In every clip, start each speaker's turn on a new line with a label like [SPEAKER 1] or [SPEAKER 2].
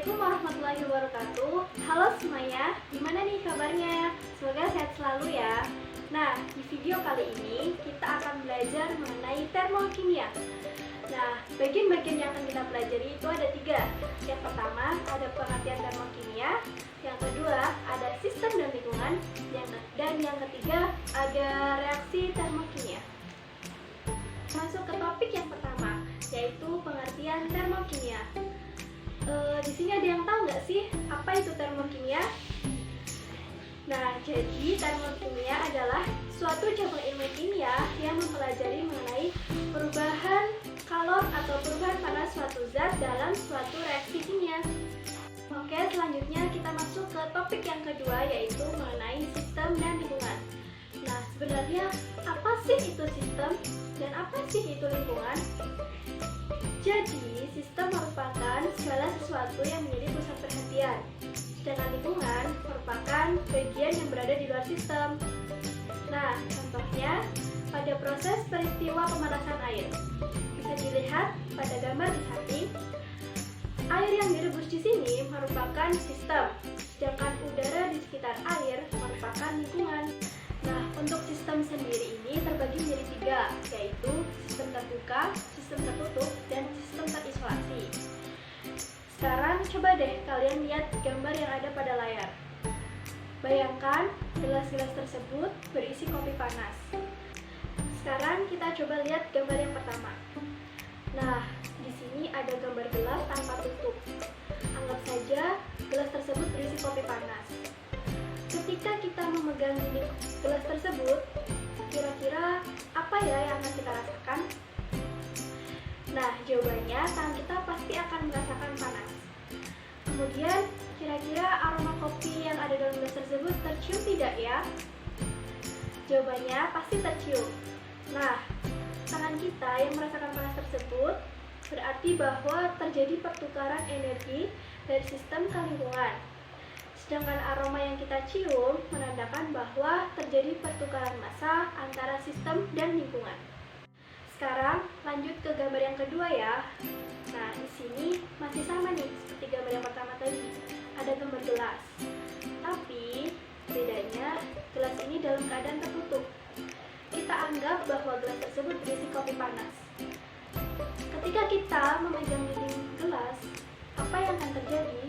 [SPEAKER 1] Assalamualaikum warahmatullahi wabarakatuh. Halo semuanya, gimana nih kabarnya? Semoga sehat selalu ya. Nah, di video kali ini kita akan belajar mengenai termokimia. Nah, bagian-bagian yang akan kita pelajari itu ada 3. Yang pertama ada pengertian termokimia, yang kedua ada sistem dan lingkungan, dan yang ketiga ada reaksi termokimia. Masuk ke topik yang pertama, yaitu pengertian termokimia. Di sini ada yang tahu nggak sih apa itu termokimia? Nah, jadi termokimia adalah suatu cabang ilmu kimia yang mempelajari mengenai perubahan kalor atau perubahan panas suatu zat dalam suatu reaksi kimia. Oke, selanjutnya kita masuk ke topik yang kedua, yaitu mengenai sistem dan lingkungan. Nah, sebenarnya apa sih itu sistem dan apa sih itu lingkungan? Jadi, sistem merupakan segala sesuatu yang menjadi pusat perhatian, sedangkan lingkungan merupakan bagian yang berada di luar sistem. Nah, contohnya pada proses peristiwa pemanasan air. Bisa dilihat pada gambar di samping. Air yang direbus di sini merupakan sistem, sedangkan udara di sekitar air merupakan lingkungan. Nah, untuk sistem sendiri ini terbagi menjadi 3, yaitu sistem terbuka, sistem tertutup, dan sistem terisolasi. Sekarang coba deh kalian lihat gambar yang ada pada layar. Bayangkan gelas-gelas tersebut berisi kopi panas. Sekarang kita coba lihat gambar yang pertama. Nah, di sini ada gambar gelas tanpa tutup. Anggap saja gelas tersebut berisi kopi panas. Ketika kita memegang gelas tersebut, kira-kira apa ya yang akan kita rasakan? Nah, jawabannya tangan kita pasti akan merasakan panas. Kemudian, kira-kira aroma kopi yang ada dalam gelas tersebut tercium tidak ya? Jawabannya pasti tercium. Nah, tangan kita yang merasakan panas tersebut berarti bahwa terjadi pertukaran energi dari sistem ke lingkungan. Sedangkan aroma yang kita cium menandakan bahwa terjadi pertukaran massa antara sistem dan lingkungan. Sekarang lanjut ke gambar yang kedua ya. Nah, di sini masih sama nih seperti gambar yang pertama tadi. Ada gambar gelas. Tapi bedanya gelas ini dalam keadaan tertutup. Kita anggap bahwa gelas tersebut berisi kopi panas. Ketika kita memegang dinding gelas, apa yang akan terjadi?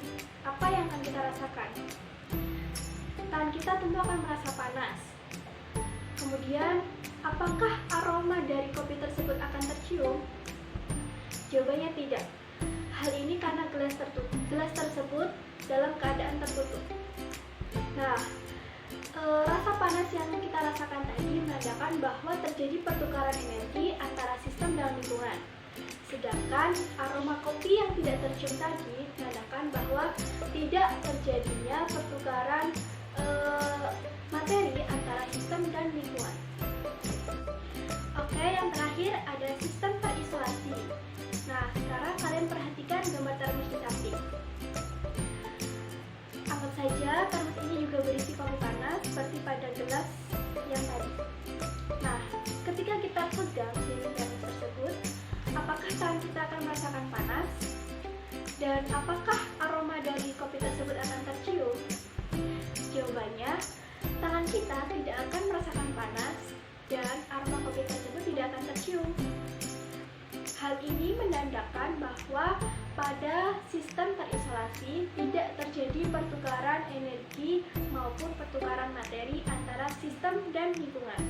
[SPEAKER 1] Apa yang akan kita rasakan? Tangan kita tentu akan merasa panas. Kemudian, apakah aroma dari kopi tersebut akan tercium? Jawabannya tidak. Hal ini karena gelas tersebut dalam keadaan tertutup. Nah, rasa panas yang kita rasakan tadi menandakan bahwa terjadi pertukaran energi antara sistem dan lingkungan. Sedangkan aroma kopi yang tidak tercium tadi menandakan bahwa tidak terjadinya pertukaran materi antara sistem dan lingkungan. Oke, yang terakhir ada sistem terisolasi. Nah, sekarang kalian perhatikan gambar termos di samping. Anggap saja termos ini juga berisi kopi panas seperti pada gelas yang tadi. Nah, ketika kita pegang dinding termos tersebut, apakah tangan kita akan merasakan panas? Dan apakah aroma dari kopi tersebut akan tercium? Jawabannya, tangan kita tidak akan merasakan panas dan aroma kopi tersebut tidak akan tercium. Hal ini menandakan bahwa pada sistem terisolasi tidak terjadi pertukaran energi maupun pertukaran materi antara sistem dan lingkungan.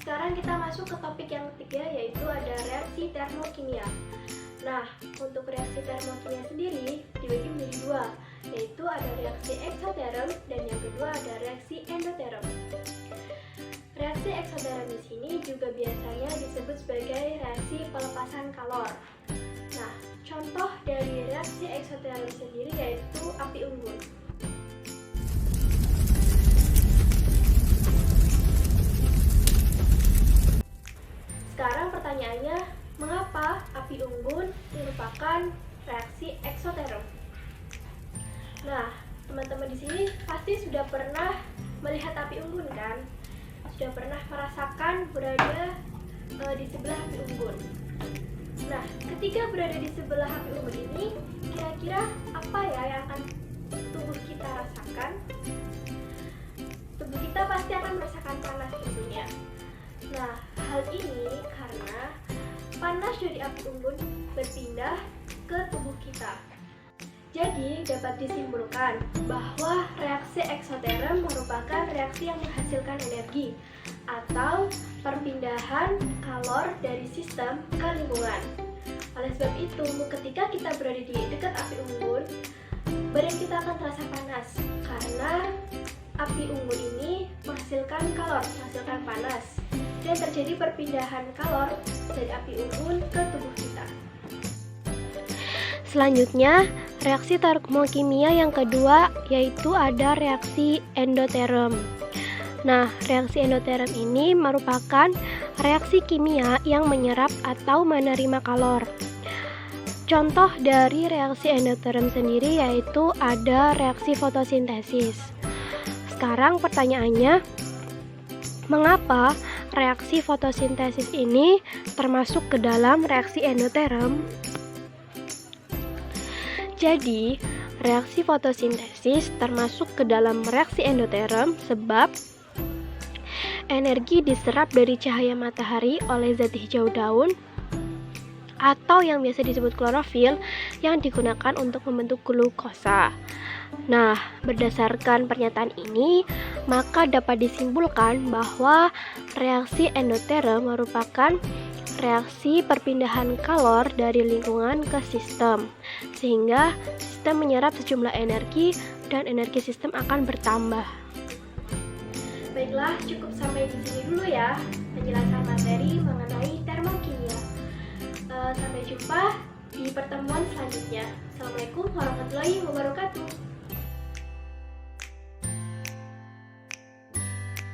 [SPEAKER 1] Sekarang kita masuk ke topik yang ketiga, yaitu ada reaksi termokimia. Nah, untuk reaksi termokimia sendiri dibagi menjadi 2, yaitu ada reaksi eksoterm dan yang kedua ada reaksi endoterm. Reaksi eksoterm di sini juga biasanya disebut sebagai reaksi pelepasan kalor. Nah, contoh dari reaksi eksoterm sendiri yaitu api unggun. Sekarang pertanyaannya, mengapa api unggun merupakan reaksi eksoterm? Nah, teman-teman di sini pasti sudah pernah melihat api unggun kan? Sudah pernah merasakan berada di sebelah api unggun. Nah, ketika berada di sebelah api unggun ini, kira-kira apa Nah, hal ini karena panas dari api unggun berpindah ke tubuh kita. Jadi, dapat disimpulkan bahwa reaksi eksoterm merupakan reaksi yang menghasilkan energi atau perpindahan kalor dari sistem ke lingkungan. Oleh sebab itu, ketika kita berada di dekat api unggun, badan kita akan terasa panas karena api unggun ini menghasilkan kalor, menghasilkan panas, dan terjadi perpindahan kalor dari api unggun ke tubuh kita.
[SPEAKER 2] Selanjutnya, reaksi termokimia yang kedua yaitu ada reaksi endoterm. Nah, reaksi endoterm ini merupakan reaksi kimia yang menyerap atau menerima kalor. Contoh dari reaksi endoterm sendiri yaitu ada reaksi fotosintesis. Sekarang pertanyaannya, mengapa reaksi fotosintesis ini termasuk ke dalam reaksi endoterm? Jadi, reaksi fotosintesis termasuk ke dalam reaksi endoterm sebab energi diserap dari cahaya matahari oleh zat hijau daun atau yang biasa disebut klorofil yang digunakan untuk membentuk glukosa. Nah, berdasarkan pernyataan ini, maka dapat disimpulkan bahwa reaksi endoterm merupakan reaksi perpindahan kalor dari lingkungan ke sistem, sehingga sistem menyerap sejumlah energi dan energi sistem akan bertambah.
[SPEAKER 1] Baiklah, cukup sampai di sini dulu ya penjelasan materi mengenai termokimia. Sampai jumpa di pertemuan selanjutnya. Assalamualaikum warahmatullahi wabarakatuh.